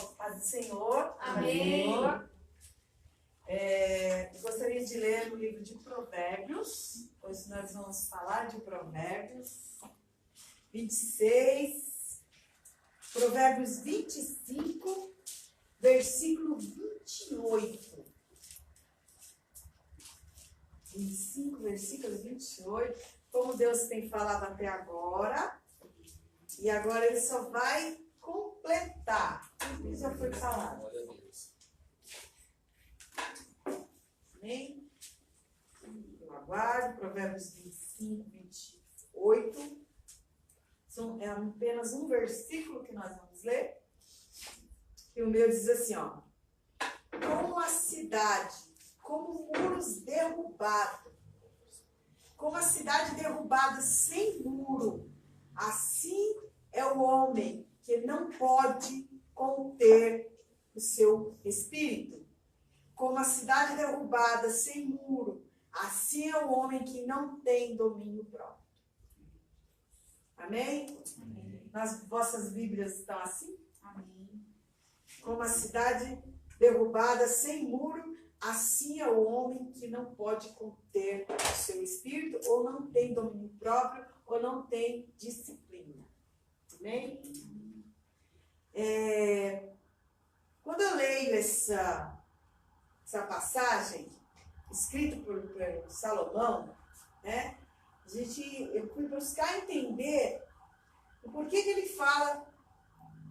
Paz do Senhor. Amém. Gostaria de ler o livro de Provérbios. Hoje nós vamos falar de Provérbios 26, Provérbios 25, versículo 28. 25, versículo 28. Como Deus tem falado até agora. E agora Ele só vai completar tudo que já foi falado. Glória a Deus. Amém? Eu aguardo. Provérbios 25, 28. É apenas um versículo que nós vamos ler. E o meu diz assim, ó. Como a cidade, como muros derrubados, como a cidade derrubada sem muro, assim é o homem que não pode conter o seu espírito. Como a cidade derrubada sem muro, assim é o homem que não tem domínio próprio. Amém? Amém. Nas vossas Bíblias estão assim? Amém. Como a cidade derrubada sem muro, assim é o homem que não pode conter o seu espírito, ou não tem domínio próprio, ou não tem disciplina. Amém? Quando eu leio essa passagem, escrita por Salomão, né, eu fui buscar entender o porquê que ele fala,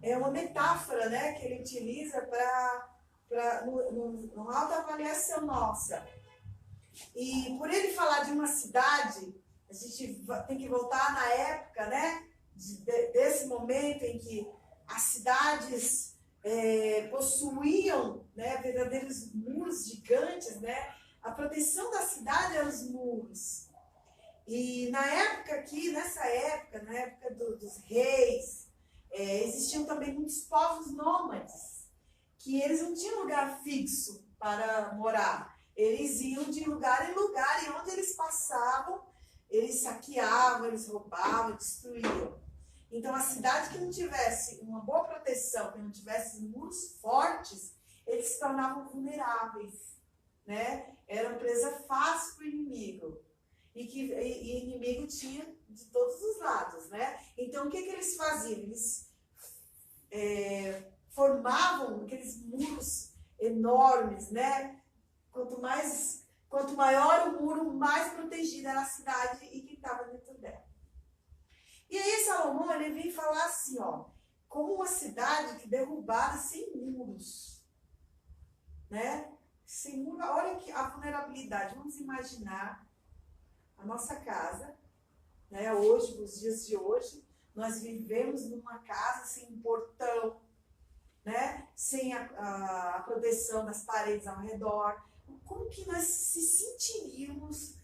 é uma metáfora, né, que ele utiliza para uma autoavaliação nossa. E por ele falar de uma cidade, a gente tem que voltar na época, né, desse momento em que as cidades possuíam, né, verdadeiros muros gigantes, né? A proteção da cidade eram os muros. E na época na época dos reis, existiam também muitos povos nômades, que eles não tinham lugar fixo para morar. Eles iam de lugar em lugar, e onde eles passavam, eles saqueavam, eles roubavam, destruíam. Então, a cidade que não tivesse uma boa proteção, que não tivesse muros fortes, eles se tornavam vulneráveis, né? Era presa fácil para o inimigo. E inimigo tinha de todos os lados, né? Então, o que eles faziam? Eles formavam aqueles muros enormes, né? Quanto maior o muro, mais protegida era a cidade e quem estava dentro dela. E aí Salomão, ele vem falar assim, ó, como uma cidade que derrubada sem muros, né? Sem muro, olha que a vulnerabilidade. Vamos imaginar a nossa casa, né? Hoje, nos dias de hoje, nós vivemos numa casa sem um portão, né? Sem a proteção das paredes ao redor. Como que nós se sentiríamos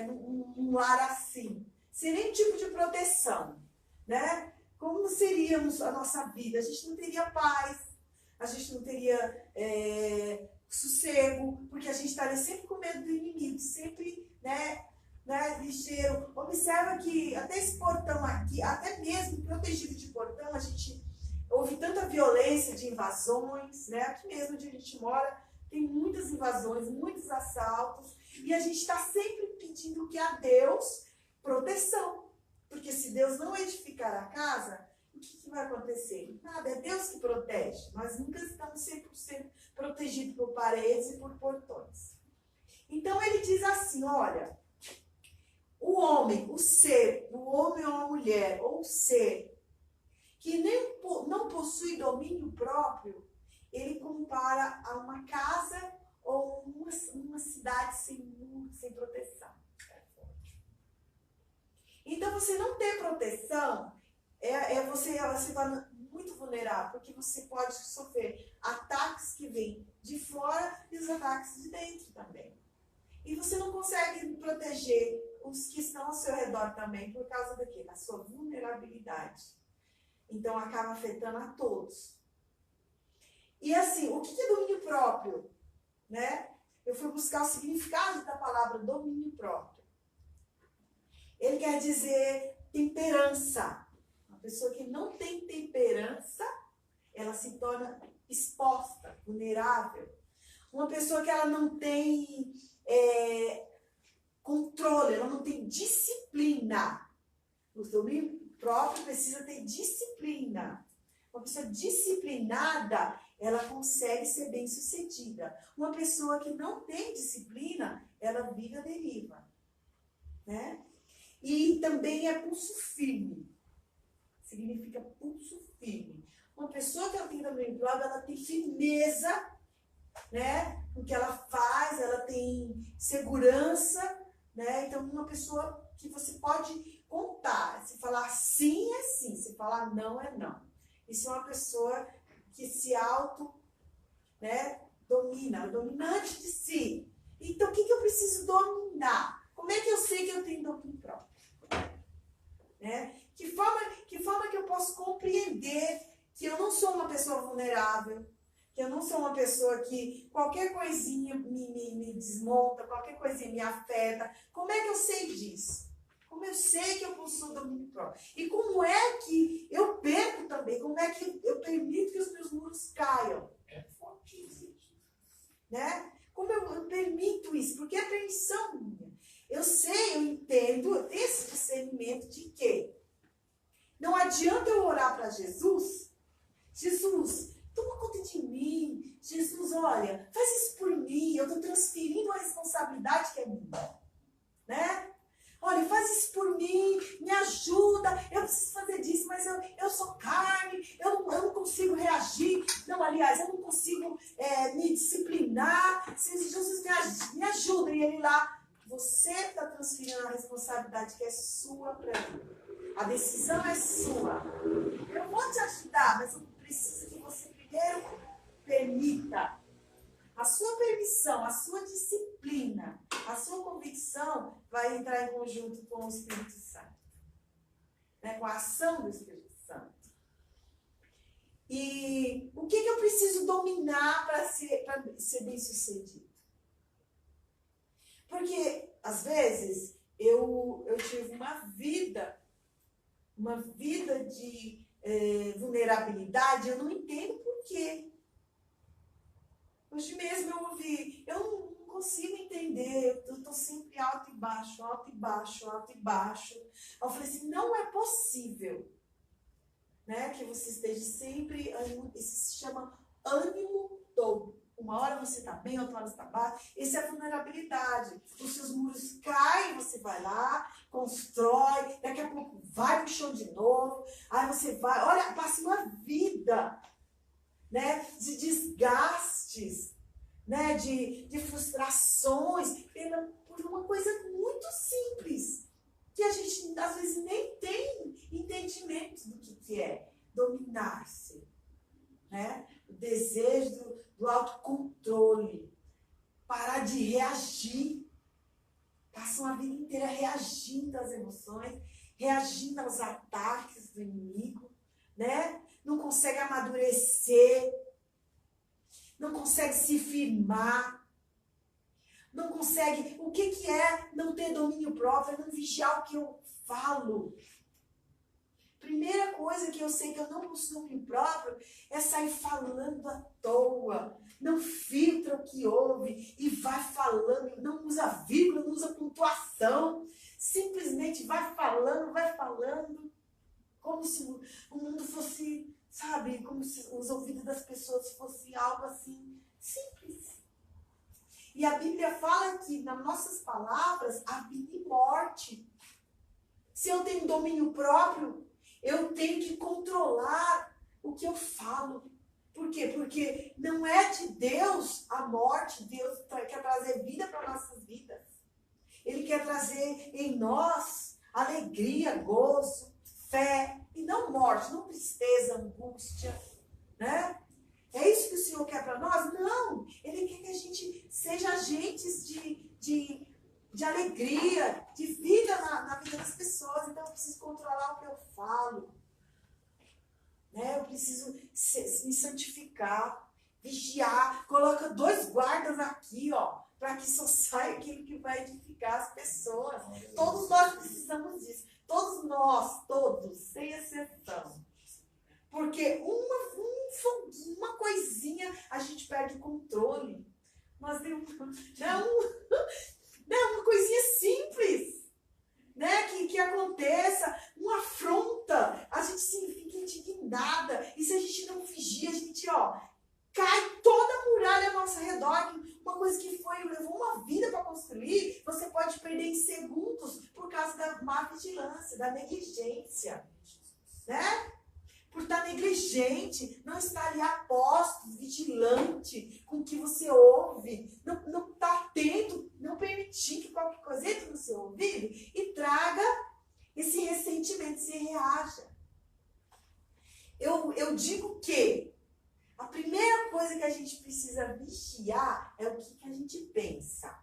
num lar assim? Sem nenhum tipo de proteção, né? Como seríamos a nossa vida? A gente não teria paz, a gente não teria sossego, porque a gente estaria sempre com medo do inimigo, sempre, né, ligeiro. Observa que até esse portão aqui, até mesmo protegido de portão, a gente houve tanta violência de invasões, né? Aqui mesmo onde a gente mora, tem muitas invasões, muitos assaltos, e a gente está sempre pedindo que a Deus proteção. Porque se Deus não edificar a casa, o que vai acontecer? Nada, é Deus que protege. Nós nunca estamos 100% protegidos por paredes e por portões. Então ele diz assim, olha, o homem ou a mulher, ou o ser, que não possui domínio próprio, ele compara a uma casa ou uma cidade sem muro, sem proteção. Então, você não ter proteção, você se torna muito vulnerável, porque você pode sofrer ataques que vêm de fora e os ataques de dentro também. E você não consegue proteger os que estão ao seu redor também, por causa da quê? Da sua vulnerabilidade. Então, acaba afetando a todos. E assim, o que é domínio próprio? Né? Eu fui buscar o significado da palavra domínio próprio. Ele quer dizer temperança. Uma pessoa que não tem temperança, ela se torna exposta, vulnerável. Uma pessoa que ela não tem controle, ela não tem disciplina. O domínio próprio precisa ter disciplina. Uma pessoa disciplinada, ela consegue ser bem-sucedida. Uma pessoa que não tem disciplina, ela vive a deriva. Né? E também é pulso firme. Significa pulso firme. Uma pessoa que ela tem domínio próprio, ela tem firmeza, né? No que ela faz, ela tem segurança, né? Então, uma pessoa que você pode contar. Se falar sim, é sim. Se falar não, é não. Isso é uma pessoa que se domina, dominante de si. Então, o que eu preciso dominar? Como é que eu sei que eu tenho domínio próprio? Né? Que forma que eu posso compreender que eu não sou uma pessoa vulnerável, que eu não sou uma pessoa que qualquer coisinha me desmonta, qualquer coisinha me afeta. Como é que eu sei disso? Como eu sei que eu possuo domínio próprio? E como é que eu perco também? Como é que eu permito que os meus muros caiam? É fortíssimo. Né? Como eu permito isso? Porque é permissão minha. Eu sei, eu entendo, eu tenho esse discernimento de que não adianta eu orar para Jesus. Jesus, toma conta de mim. Jesus, olha, faz isso por mim. Eu estou transferindo a responsabilidade que é minha. Né? Olha, faz isso por mim, me ajuda, eu preciso fazer disso, mas eu sou carne, eu não consigo reagir. Não, aliás, eu não consigo me disciplinar. Se Jesus me ajuda, e ele lá, você está transferindo a responsabilidade que é sua para ele. A decisão é sua. Eu vou te ajudar, mas eu preciso que você primeiro permita. A sua permissão, a sua disciplina, a sua convicção vai entrar em conjunto com o Espírito Santo. Né? Com a ação do Espírito Santo. E o que eu preciso dominar para ser bem sucedido? Porque, às vezes, eu tive uma vida de vulnerabilidade, eu não entendo por quê. Hoje mesmo eu ouvi, eu não consigo entender, eu estou sempre alto e baixo, alto e baixo, alto e baixo. Eu falei assim, não é possível, né, que você esteja sempre, isso se chama ânimo todo. Uma hora você está bem, outra hora você está baixo. Isso é vulnerabilidade. Os seus muros caem, você vai lá, constrói, daqui a pouco vai pro chão de novo, aí você vai, olha, passa uma vida, né, de desgastes, né, de frustrações, por uma coisa muito simples, que a gente às vezes nem tem entendimento do que é dominar-se, né? O desejo do autocontrole, parar de reagir, passa uma vida inteira reagindo às emoções, reagindo aos ataques do inimigo, né? Não consegue amadurecer, não consegue se firmar, não consegue... O que é não ter domínio próprio? É não vigiar o que eu falo. Primeira coisa que eu sei que eu não possuo domínio próprio é sair falando à toa. Não filtra o que ouve e vai falando, não usa vírgula, não usa pontuação. Simplesmente vai falando. Como se o mundo fosse, sabe, como se os ouvidos das pessoas fossem algo assim, simples. E a Bíblia fala que nas nossas palavras há vida e morte. Se eu tenho domínio próprio, eu tenho que controlar o que eu falo. Por quê? Porque não é de Deus a morte. Deus quer trazer vida para nossas vidas. Ele quer trazer em nós alegria, gozo, fé, e não morte, não tristeza, angústia, né? É isso que o Senhor quer para nós? Não! Ele quer que a gente seja agentes de alegria, de vida na vida das pessoas. Então eu preciso controlar o que eu falo, né? Eu preciso me santificar, vigiar, coloca 2 guardas aqui, ó, para que só saia aquilo que vai edificar as pessoas. Todos nós precisamos disso. Todos nós, todos, sem exceção. Porque um Uma coisinha simples, né? Que aconteça, uma afronta, a gente se fica indignada, e se a gente não fingir, a gente, cai toda a muralha ao nosso redor. Uma coisa que levou uma vida para construir, você pode perder em segundos por causa da má vigilância, da negligência, né? Por estar negligente, não estar ali aposto, vigilante com o que você ouve, não estar atento, não permitir que qualquer coisa entre no seu ouvido e traga esse ressentimento, se reaja. Eu digo que a primeira coisa que a gente precisa vigiar é o que a gente pensa.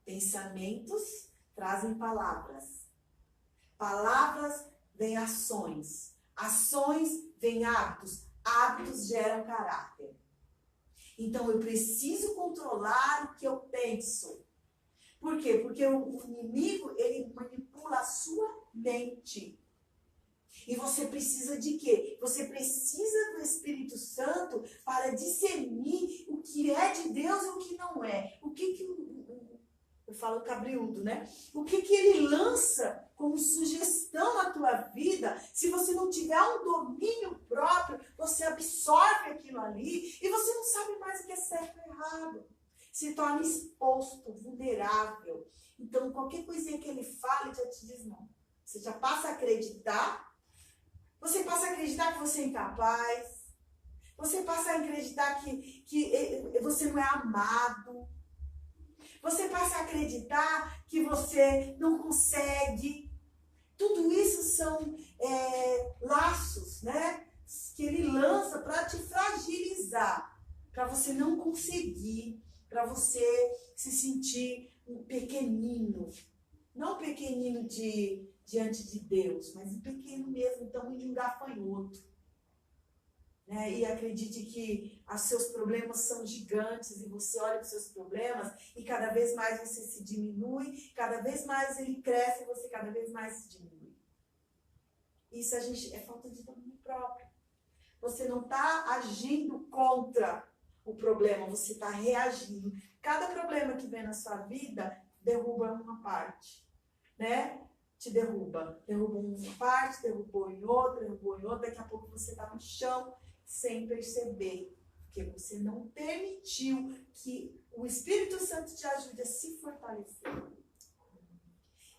Pensamentos trazem palavras. Palavras vêm ações. Ações vêm hábitos. Hábitos geram caráter. Então eu preciso controlar o que eu penso. Por quê? Porque o inimigo, ele manipula a sua mente. E você precisa de quê? Você precisa do Espírito Santo para discernir o que é de Deus e o que não é. Eu falo cabriúdo, né? O que ele lança como sugestão na tua vida, se você não tiver um domínio próprio, você absorve aquilo ali e você não sabe mais o que é certo ou errado. Se torna exposto, vulnerável. Então, qualquer coisinha que ele fale, já te diz não. Você já passa a acreditar. Você passa a acreditar que você é incapaz. Você passa a acreditar que você não é amado. Você passa a acreditar que você não consegue. Tudo isso são laços, né? Que ele lança para te fragilizar. Para você não conseguir. Para você se sentir um pequenino. Não pequenino diante de Deus, mas pequeno mesmo, tamanho de um gafanhoto. Né? E acredite que os seus problemas são gigantes e você olha para os seus problemas e cada vez mais você se diminui, cada vez mais ele cresce e você cada vez mais se diminui. Isso é falta de domínio próprio. Você não está agindo contra o problema, você está reagindo. Cada problema que vem na sua vida derruba uma parte, né? Te derruba uma parte, derrubou em outra, daqui a pouco você está no chão sem perceber, porque você não permitiu que o Espírito Santo te ajude a se fortalecer.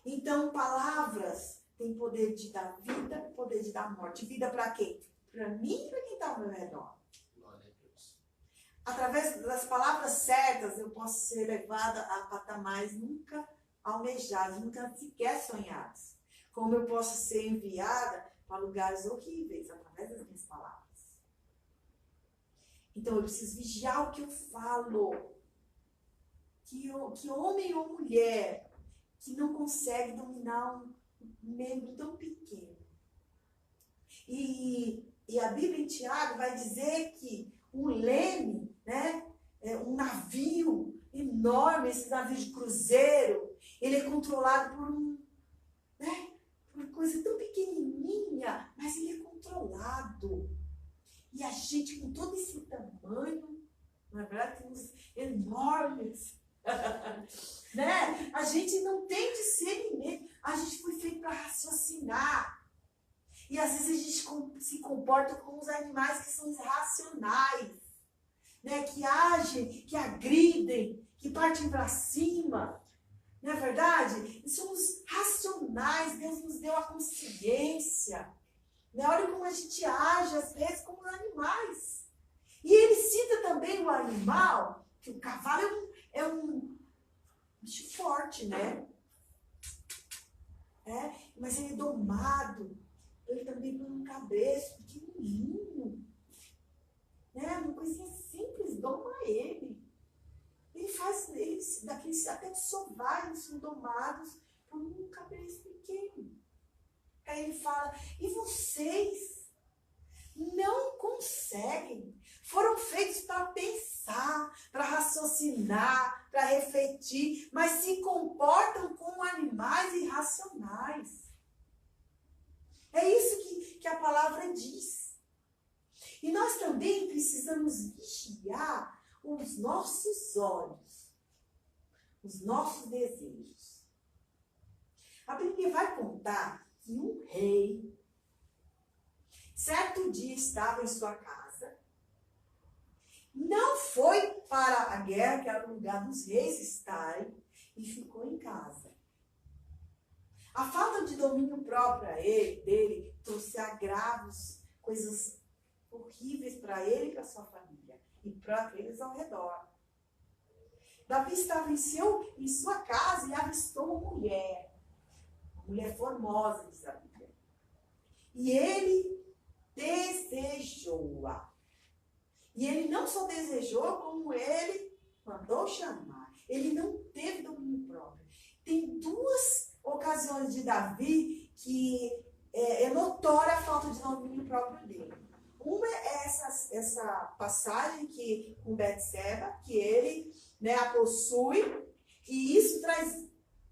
Então, palavras têm poder de dar vida, poder de dar morte. Vida para quem? Para mim e para quem está ao meu redor. Através das palavras certas, eu posso ser levada a patamares nunca almejados, nunca sequer sonhados. Como eu posso ser enviada para lugares horríveis através das minhas palavras. Então eu preciso vigiar o que eu falo. Que homem ou mulher que não consegue dominar um membro tão pequeno. E a Bíblia em Tiago vai dizer que um leme, né, um navio enorme, esse navio de cruzeiro, ele é controlado por uma coisa tão pequenininha, mas ele é controlado. E a gente com todo esse tamanho, na verdade tem uns enormes, né? A gente não tem discernimento, a gente foi feito para raciocinar. E às vezes a gente se comporta como os animais que são irracionais, né? Que agem, que agridem, que partem para cima. Não é verdade? E somos racionais, Deus nos deu a consciência. Né? Olha como a gente age, às vezes, como animais. E ele cita também o animal, que o cavalo é um bicho forte, né? Mas ele é domado. Ele também põe um cabresto pequenininho. Né? Uma coisinha simples, doma ele. Ele faz eles, daqueles até de sovagens, são domados por um cabresto pequeno. Aí ele fala, e vocês não conseguem? Foram feitos para pensar, para raciocinar, para refletir, mas se comportam como animais irracionais. É isso que a palavra diz. E nós também precisamos vigiar os nossos olhos, os nossos desejos. A Bíblia vai contar que um rei, certo dia estava em sua casa, não foi para a guerra, que era o lugar dos reis estarem, e ficou em casa. A falta de domínio próprio dele trouxe agravos, coisas horríveis para ele e para sua família, e para aqueles ao redor. Davi estava em sua casa e avistou uma mulher formosa, diz a Bíblia. E ele desejou-a. E ele não só desejou, como ele mandou chamar. Ele não teve domínio próprio. Tem duas ocasiões de Davi que é notória a falta de domínio próprio dele. Uma é essa passagem que com Betseba, que ele, né, a possui, e isso traz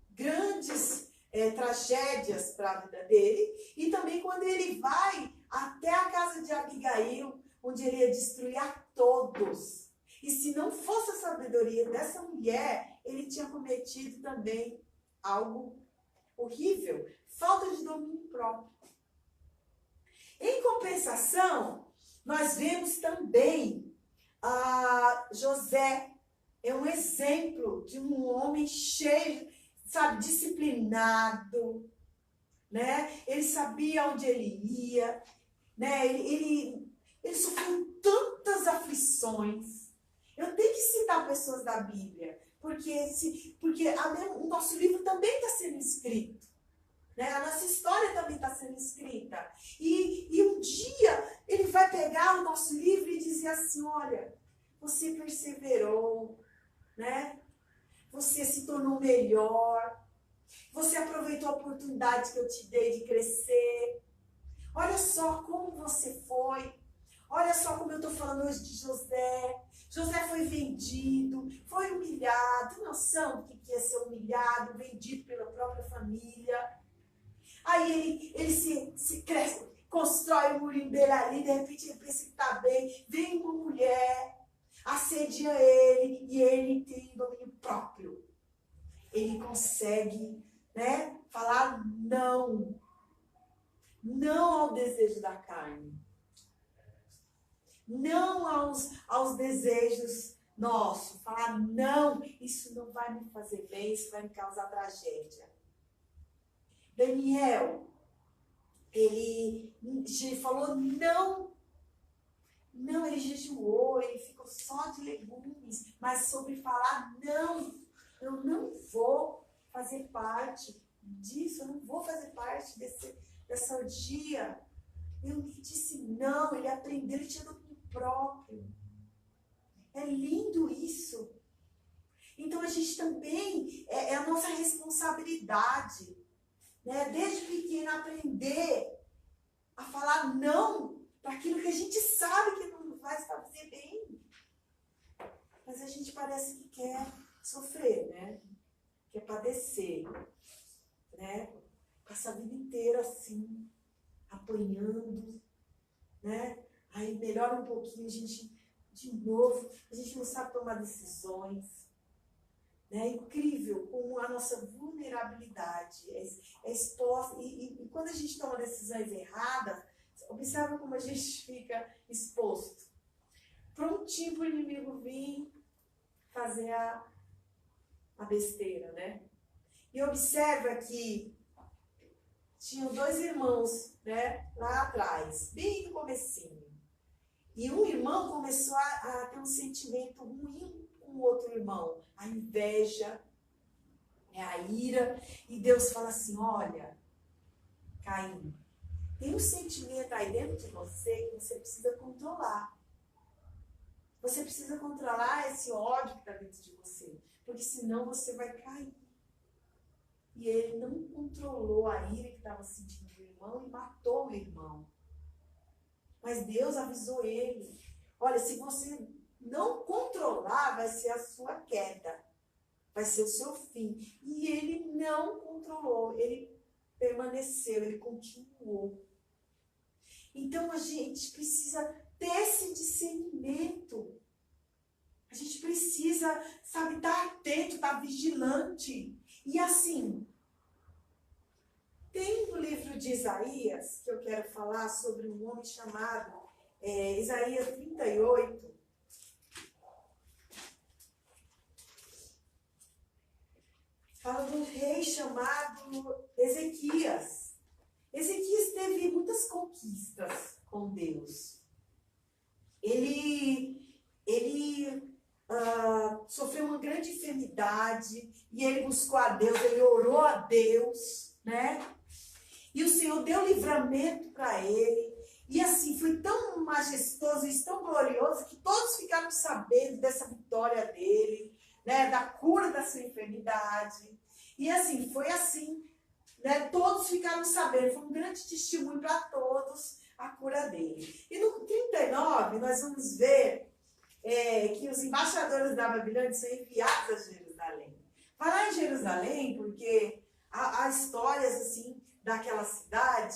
grandes tragédias para a vida dele. E também quando ele vai até a casa de Abigail, onde ele ia destruir a todos. E se não fosse a sabedoria dessa mulher, ele tinha cometido também algo horrível. Falta de domínio próprio. Em compensação, nós vemos também José. É um exemplo de um homem cheio, sabe, disciplinado, né? Ele sabia onde ele ia, né? Ele sofreu tantas aflições. Eu tenho que citar pessoas da Bíblia, porque o nosso livro também está sendo escrito. Né? A nossa história também está sendo escrita. E um dia ele vai pegar o nosso livro e dizer assim, olha, você perseverou, né? Você se tornou melhor, você aproveitou a oportunidade que eu te dei de crescer. Olha só como você foi. Olha só como eu estou falando hoje de José. José foi vendido, foi humilhado. Tem noção do que é ser humilhado, vendido pela própria família. Aí ele se cresce, constrói o murinho dele ali, de repente ele pensa que está bem. Vem uma mulher, assedia ele e ele tem domínio próprio. Ele consegue, né, falar não. Não ao desejo da carne. Não aos desejos nossos. Falar não, isso não vai me fazer bem, isso vai me causar tragédia. Daniel, ele falou não. Não, ele jejuou, ele ficou só de legumes. Mas sobre falar não, eu não vou fazer parte disso, eu não vou fazer parte dessa orgia. Eu lhe disse não, ele aprendeu, ele tinha domínio próprio. É lindo isso. Então a gente também, é a nossa responsabilidade, né? Desde pequeno aprender a falar não para aquilo que a gente sabe que não vai fazer bem. Mas a gente parece que quer sofrer, né? Quer padecer, né? Passa a vida inteira assim, apanhando, né? Aí melhora um pouquinho, a gente, de novo, a gente não sabe tomar decisões. É incrível como a nossa vulnerabilidade é exposta. E quando a gente toma decisões erradas, observa como a gente fica exposto. Prontinho para o inimigo vir fazer a besteira, né? E observa que tinham dois irmãos, né, lá atrás, bem no comecinho. E um irmão começou a ter um sentimento ruim com o outro irmão. A inveja, a ira. E Deus fala assim, olha, Caim, tem um sentimento aí dentro de você que você precisa controlar. Você precisa controlar esse ódio que está dentro de você. Porque senão você vai cair. E ele não controlou a ira que estava sentindo do irmão e matou o irmão. Mas Deus avisou ele. Olha, se você não controlar, vai ser a sua queda. Vai ser o seu fim. E ele não controlou. Ele permaneceu, ele continuou. Então a gente precisa ter esse discernimento. A gente precisa, sabe, estar atento, estar vigilante. E assim, tem no livro de Isaías, que eu quero falar sobre um homem chamado Isaías 38. Fala de um rei chamado Ezequias. Ezequias teve muitas conquistas com Deus. Ele sofreu uma grande enfermidade e ele buscou a Deus, ele orou a Deus, né? E o Senhor deu livramento para ele. E assim, foi tão majestoso e tão glorioso que todos ficaram sabendo dessa vitória dele, né? Da cura da sua enfermidade. E assim, foi assim, né? Todos ficaram sabendo, foi um grande testemunho para todos a cura dele. E no 39, nós vamos ver que os embaixadores da Babilônia são enviados a Jerusalém. Vai lá em Jerusalém, porque há histórias assim daquela cidade,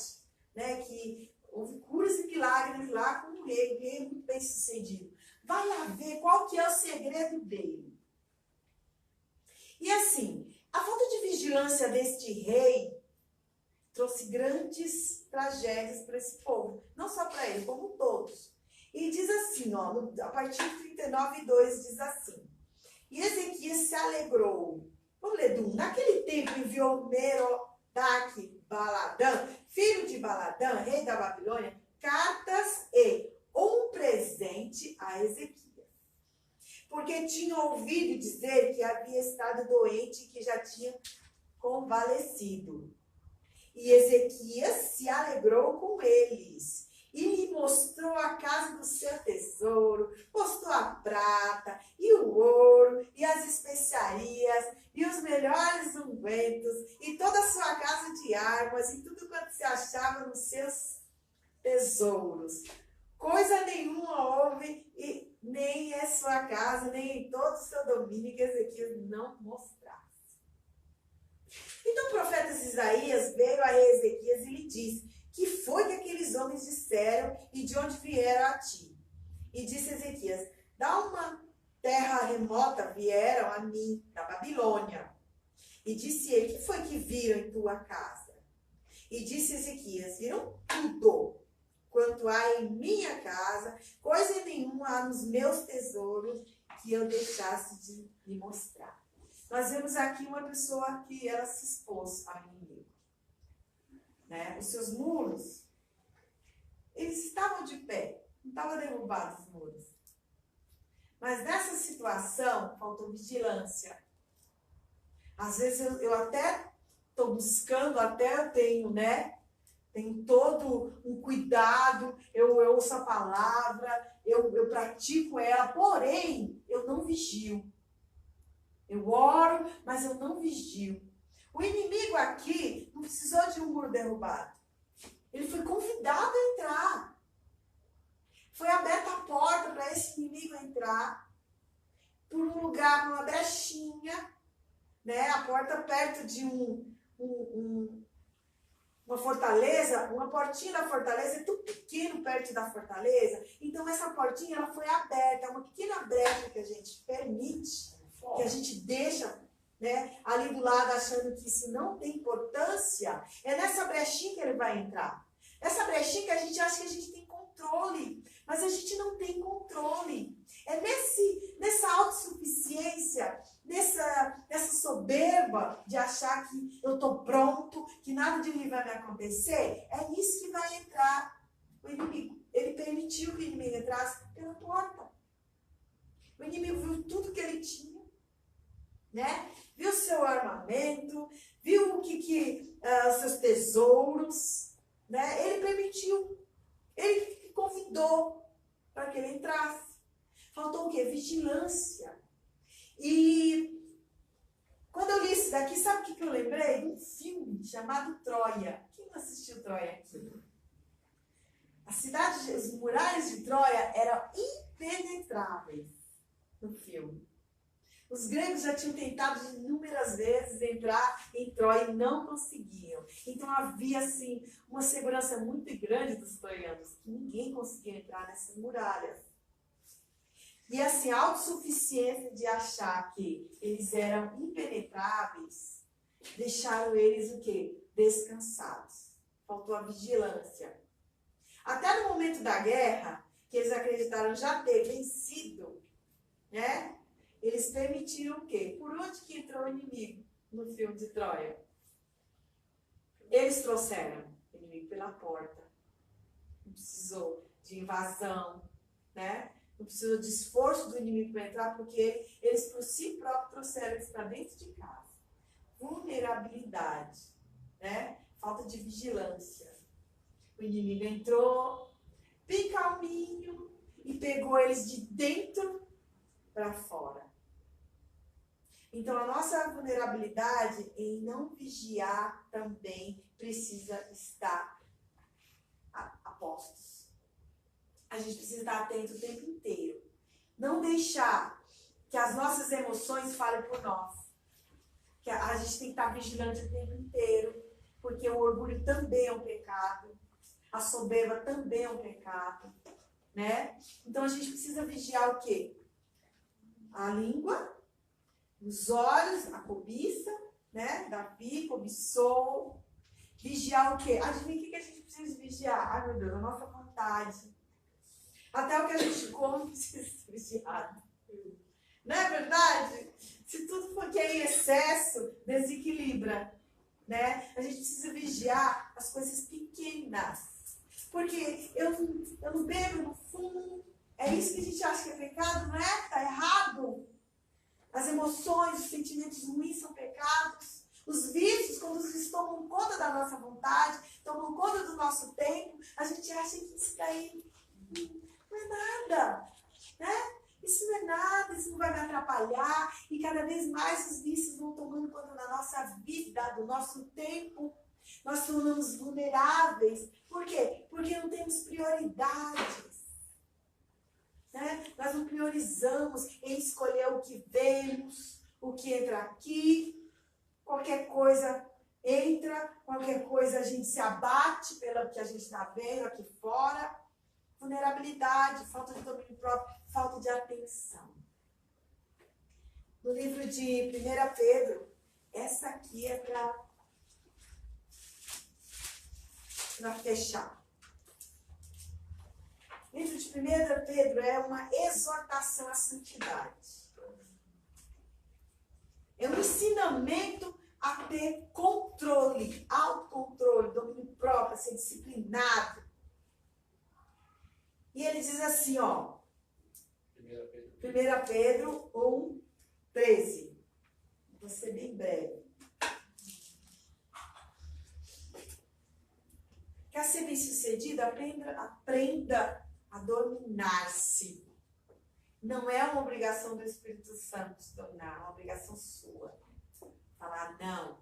né, que houve curas e milagres lá com um rei muito bem sucedido. Vai lá ver qual que é o segredo dele. E assim, a falta de vigilância deste rei trouxe grandes tragédias para esse povo. Não só para ele, como todos. E diz assim, ó, a partir de 39:2 diz assim: E Ezequias se alegrou. Vamos ler do 1. Naquele tempo enviou Merodach Baladã, filho de Baladã, rei da Babilônia, cartas e um presente a Ezequias. Porque tinha ouvido dizer que havia estado doente e que já tinha convalescido. E Ezequias se alegrou com eles. E lhe mostrou a casa do seu tesouro, mostrou a prata, e o ouro, e as especiarias, e os melhores ungüentos, e toda a sua casa de armas, e tudo quanto se achava nos seus tesouros. Coisa nenhuma houve, e nem em sua casa, nem em todo o seu domínio, que Ezequias não mostrasse. Então o profeta Isaías veio a Ezequias e lhe disse: que foi que aqueles homens disseram e de onde vieram a ti? E disse Ezequias: da uma terra remota vieram a mim, da Babilônia. E disse ele: que foi que viram em tua casa? E disse Ezequias: viram tudo quanto há em minha casa, coisa nenhuma há nos meus tesouros que eu deixasse de lhe mostrar. Nós vemos aqui uma pessoa que ela se expôs ao inimigo. Né? Os seus muros, eles estavam de pé, não estavam derrubados os muros. Mas nessa situação, faltou vigilância. Às vezes eu até estou buscando, até eu tenho, né? Tenho todo um cuidado, eu ouço a palavra, eu pratico ela, porém, eu não vigio. Eu oro, mas eu não vigio. O inimigo aqui não precisou de um muro derrubado. Ele foi convidado a entrar. Foi aberta a porta para esse inimigo entrar por um lugar, uma brechinha, né? A porta perto de uma fortaleza, uma portinha da fortaleza é tão pequeno perto da fortaleza. Então essa portinha ela foi aberta, é uma pequena brecha que a gente permite, que a gente deixa, né, ali do lado achando que isso não tem importância. É nessa brechinha que ele vai entrar. Essa brechinha que a gente acha que a gente tem controle, mas a gente não tem controle. É nessa autossuficiência, nessa soberba de achar que eu estou pronto, que nada de mim vai me acontecer, é nisso que vai entrar o inimigo. Ele permitiu que o inimigo entrasse pela porta. O inimigo viu tudo que ele tinha, né? Viu seu armamento, viu os seus tesouros, né? Ele permitiu, ele convidou para que ele entrasse. Faltou o quê? Vigilância. E quando eu li isso daqui, sabe o que eu lembrei? De um filme chamado Troia. Quem não assistiu Troia aqui? A cidade, os muralhas de Troia eram impenetráveis no filme. Os gregos já tinham tentado inúmeras vezes entrar em Troia e não conseguiam. Então havia assim uma segurança muito grande dos troianos, que ninguém conseguia entrar nessas muralhas. E assim, a autossuficiência de achar que eles eram impenetráveis, deixaram eles o quê? Descansados. Faltou a vigilância. Até no momento da guerra, que eles acreditaram já ter vencido, né? Eles permitiram o quê? Por onde que entrou o inimigo no filme de Troia? Eles trouxeram o inimigo pela porta. Não precisou de invasão, né? Não precisou de esforço do inimigo para entrar, porque eles por si próprios trouxeram isso para dentro de casa. Vulnerabilidade, né? Falta de vigilância. O inimigo entrou, bem calminho, e pegou eles de dentro para fora. Então, a nossa vulnerabilidade em não vigiar também precisa estar a postos. A gente precisa estar atento o tempo inteiro. Não deixar que as nossas emoções falem por nós. Que a gente tem que estar vigilante o tempo inteiro, porque o orgulho também é um pecado. A soberba também é um pecado, né? Então, a gente precisa vigiar o quê? A língua, os olhos, a cobiça, né? Davi cobiçou. Vigiar o quê? Adivinha o que a gente precisa vigiar? Ai, meu Deus, a nossa vontade. Até o que a gente come precisa ser vigiado. Não é verdade? Se tudo for que é em excesso, desequilibra, né? A gente precisa vigiar as coisas pequenas. Porque eu não bebo, não fumo. É isso que a gente acha que é pecado, não é? Está errado. As emoções, os sentimentos ruins são pecados. Os vícios, quando eles tomam conta da nossa vontade, tomam conta do nosso tempo, a gente acha que isso daí não é nada, né? Isso não é nada, isso não vai me atrapalhar. E cada vez mais os vícios vão tomando conta da nossa vida, do nosso tempo. Nós tornamos vulneráveis. Por quê? Porque não temos prioridades. Né? Nós não priorizamos em escolher o que vemos, o que entra aqui. Qualquer coisa entra, qualquer coisa a gente se abate pelo que a gente está vendo aqui fora. Vulnerabilidade, falta de domínio próprio, falta de atenção. No livro de 1 Pedro, essa aqui é para fechar. O livro de 1 Pedro é uma exortação à santidade. É um ensinamento a ter controle, autocontrole, domínio próprio, a ser disciplinado. E ele diz assim, ó, 1 Pedro 1, 13. Vou ser bem breve. Quer ser bem sucedido? Aprenda a dominar-se. Não é uma obrigação do Espírito Santo se dominar, é uma obrigação sua. Falar não,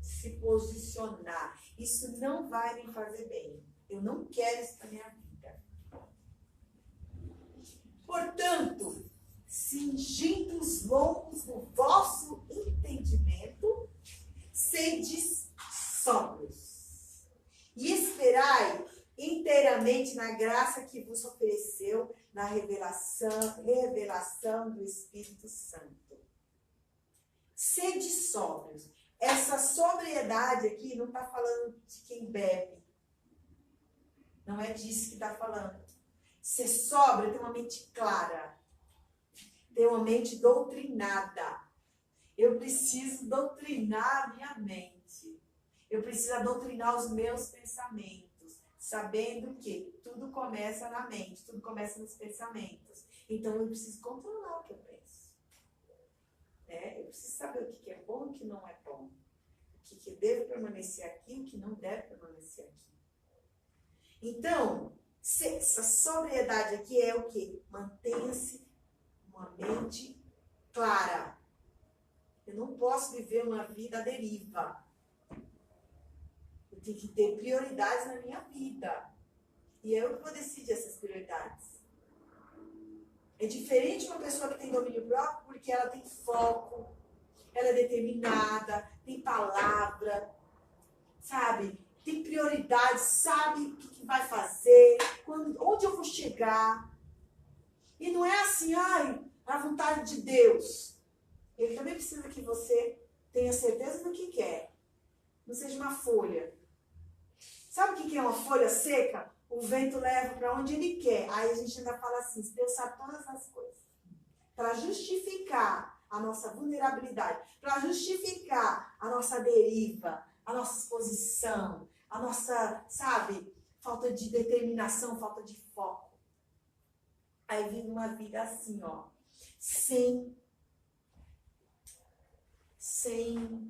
se posicionar. Isso não vai me fazer bem. Eu não quero isso na minha vida. Portanto, cingindo os lombos do vosso entendimento, sedes sóbrios. E esperai inteiramente na graça que vos ofereceu na revelação do Espírito Santo. Sede sóbrios. Essa sobriedade aqui não está falando de quem bebe. Não é disso que está falando. Ser sóbrio, ter uma mente clara. Ter uma mente doutrinada. Eu preciso doutrinar a minha mente. Eu preciso doutrinar os meus pensamentos. Sabendo que tudo começa na mente, tudo começa nos pensamentos. Então eu preciso controlar o que eu penso. Eu preciso saber o que é bom e o que não é bom. O que deve permanecer aqui e o que não deve permanecer aqui. Então, essa sobriedade aqui é o quê? Mantenha-se uma mente clara. Eu não posso viver uma vida à deriva. Eu tenho que ter prioridades na minha vida. E eu que vou decidir essas prioridades. É diferente de uma pessoa que tem domínio próprio porque ela tem foco, ela é determinada, tem palavra, sabe? Tem prioridade, sabe o que vai fazer, onde eu vou chegar. E não é assim, ai, a vontade de Deus. Ele também precisa que você tenha certeza do que quer. Não seja uma folha. Sabe o que é uma folha seca? O vento leva para onde ele quer. Aí a gente ainda fala assim, Deus sabe todas as coisas. Para justificar a nossa vulnerabilidade, para justificar a nossa deriva, a nossa exposição, a nossa, sabe, falta de determinação, falta de foco. Aí vive uma vida assim, ó, sem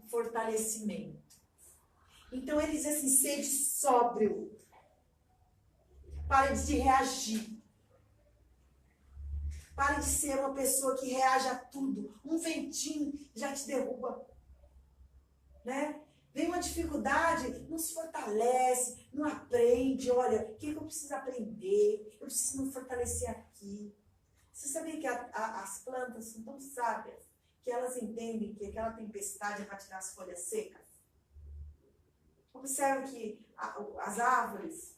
fortalecimento. Então ele diz assim, sede sóbrio. Pare de reagir. Pare de ser uma pessoa que reage a tudo. Um ventinho já te derruba. Né? Vem uma dificuldade, não se fortalece, não aprende. Olha, o que eu preciso aprender? Eu preciso me fortalecer aqui. Você sabia que as plantas são tão sábias que elas entendem que aquela tempestade é para tirar as folhas secas? Observe que as árvores,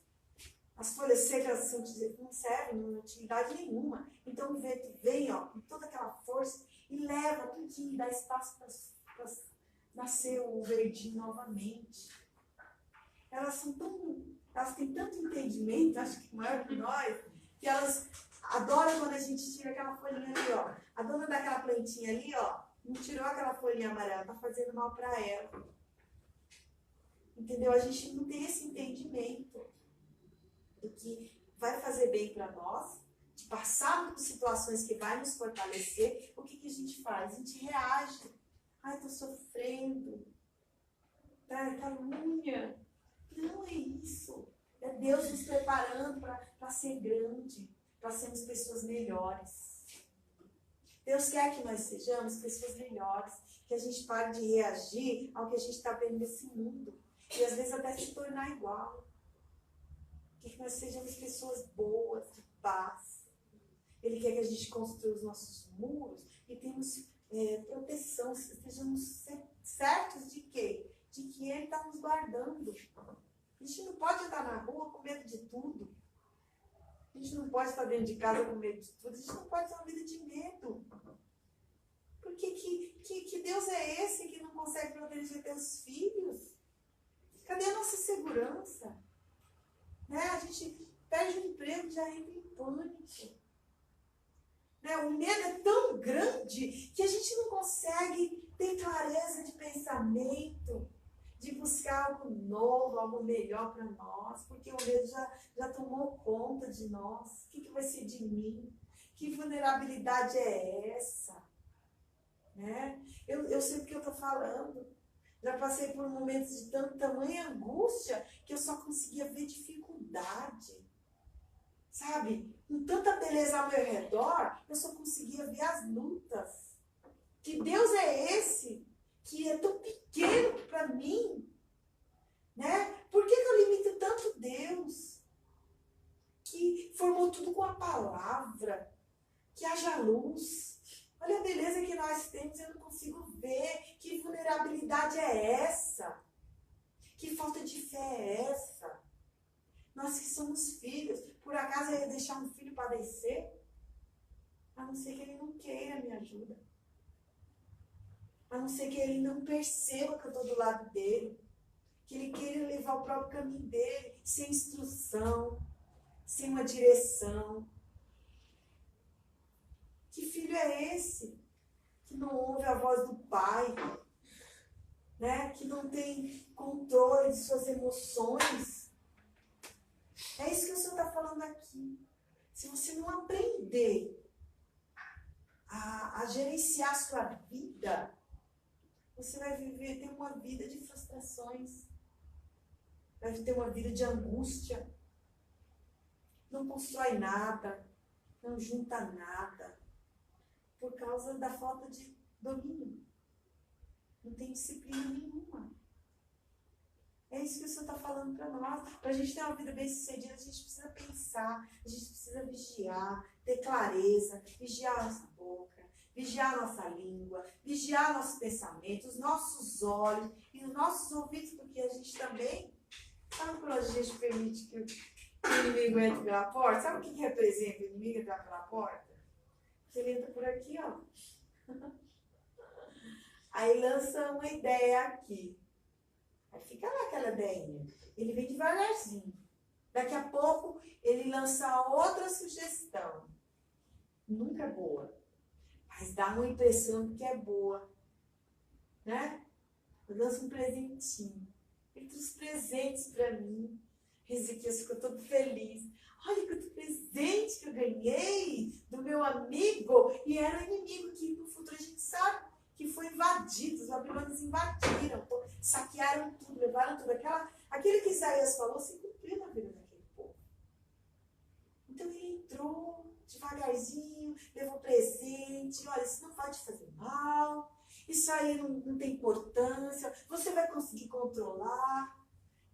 as folhas secas não servem, não tem utilidade nenhuma. Então o vento vem, ó, com toda aquela força e leva tudinho, dá espaço para nascer o verdinho novamente. Elas têm tanto entendimento, acho que maior que nós, que elas adoram quando a gente tira aquela folhinha ali, ó. A dona daquela plantinha ali, ó, não tirou aquela folhinha amarela, tá fazendo mal para ela. Entendeu? A gente não tem esse entendimento do que vai fazer bem para nós, de passar por situações que vai nos fortalecer. O que a gente faz? A gente reage. Ai, tô sofrendo. Tá calúnia. Não é isso. É Deus nos preparando para ser grande, para sermos pessoas melhores. Deus quer que nós sejamos pessoas melhores, que a gente pare de reagir ao que a gente está vendo nesse mundo. E às vezes até se tornar igual. Que nós sejamos pessoas boas, de paz. Ele quer que a gente construa os nossos muros e tenhamos proteção, estejamos certos de quê? De que Ele está nos guardando. A gente não pode andar na rua com medo de tudo. A gente não pode estar dentro de casa com medo de tudo. A gente não pode ter uma vida de medo. Porque que Deus é esse que não consegue proteger teus filhos? Cadê a nossa segurança? Né? A gente perde o emprego e já entra em pânico. Né? O medo é tão grande que a gente não consegue ter clareza de pensamento, de buscar algo novo, algo melhor para nós, porque o medo já tomou conta de nós. O que vai ser de mim? Que vulnerabilidade é essa? Né? Eu sei o que eu estou falando. Já passei por momentos de tamanha angústia que eu só conseguia ver dificuldade. Sabe? Com tanta beleza ao meu redor, eu só conseguia ver as lutas. Que Deus é esse que é tão pequeno para mim? Né? Por que eu limito tanto Deus? Que formou tudo com a palavra. Que haja luz. Olha a beleza que nós temos, eu não consigo ver. Que vulnerabilidade é essa? Que falta de fé é essa? Nós que somos filhos, por acaso eu ia deixar um filho padecer? A não ser que ele não queira me ajuda. A não ser que ele não perceba que eu estou do lado dele. Que ele queira levar o próprio caminho dele, sem instrução, sem uma direção. Que filho é esse? Que não ouve a voz do pai, né? Que não tem controle de suas emoções. É isso que o Senhor está falando aqui. Se você não aprender a gerenciar a sua vida, você vai ter uma vida de frustrações. Vai ter uma vida de angústia. Não constrói nada. Não junta nada. Por causa da falta de domínio. Não tem disciplina nenhuma. É isso que o Senhor está falando para nós. Para a gente ter uma vida bem sucedida, a gente precisa pensar, a gente precisa vigiar, ter clareza, vigiar a nossa boca, vigiar a nossa língua, vigiar nossos pensamentos, os nossos olhos e os nossos ouvidos, porque a gente também, sabe quando a gente permite que o inimigo entre pela porta? Sabe o que representa o inimigo entrar pela porta? Ele entra por aqui, ó. Aí lança uma ideia aqui. Aí fica lá aquela ideinha. Ele vem devagarzinho. Daqui a pouco ele lança outra sugestão. Nunca é boa. Mas dá uma impressão de que é boa. Né? Eu lanço um presentinho. Ele trouxe presentes para mim. Ezequiel ficou todo feliz. Olha quanto presente que eu ganhei do meu amigo. E era um inimigo que no futuro a gente sabe que foi invadido. Os babilônios invadiram, saquearam tudo, levaram tudo. Aquele que Isaías falou se cumpriu na vida daquele povo. Então ele entrou devagarzinho, levou presente. Olha, isso não vai te fazer mal. Isso aí não tem importância. Você vai conseguir controlar.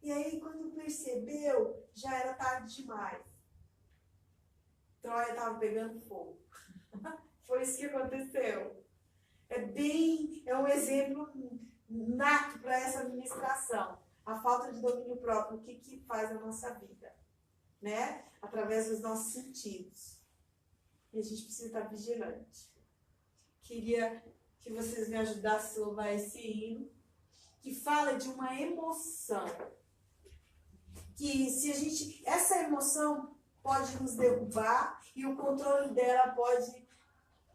E aí, quando percebeu, já era tarde demais. Troia estava pegando fogo. Foi isso que aconteceu. É um exemplo nato para essa administração. A falta de domínio próprio, o que faz a nossa vida, né? Através dos nossos sentidos. E a gente precisa estar vigilante. Queria que vocês me ajudassem a louvar esse hino, que fala de uma emoção. Que se a gente, essa emoção pode nos derrubar e o controle dela pode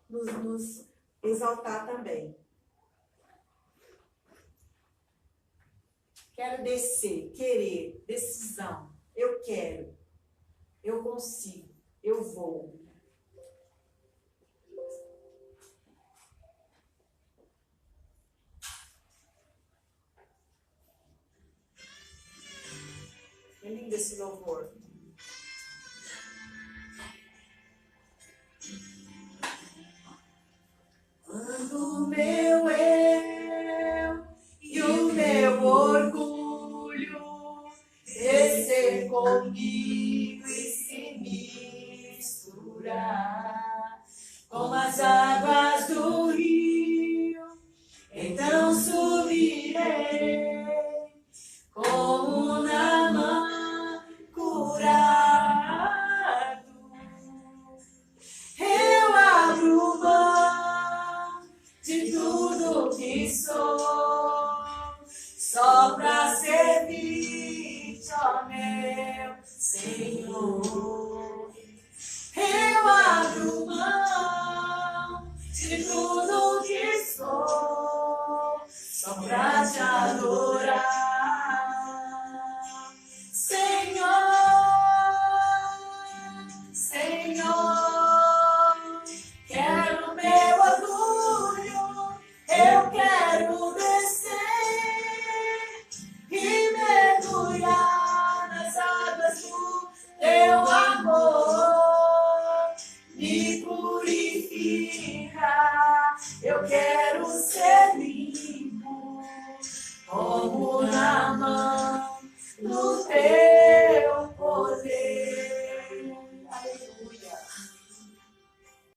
nos exaltar também. Quero descer, querer, decisão. Eu quero, eu consigo, eu vou. É lindo esse louvor. Quando o meu eu e o meu orgulho descer comigo e se misturar com as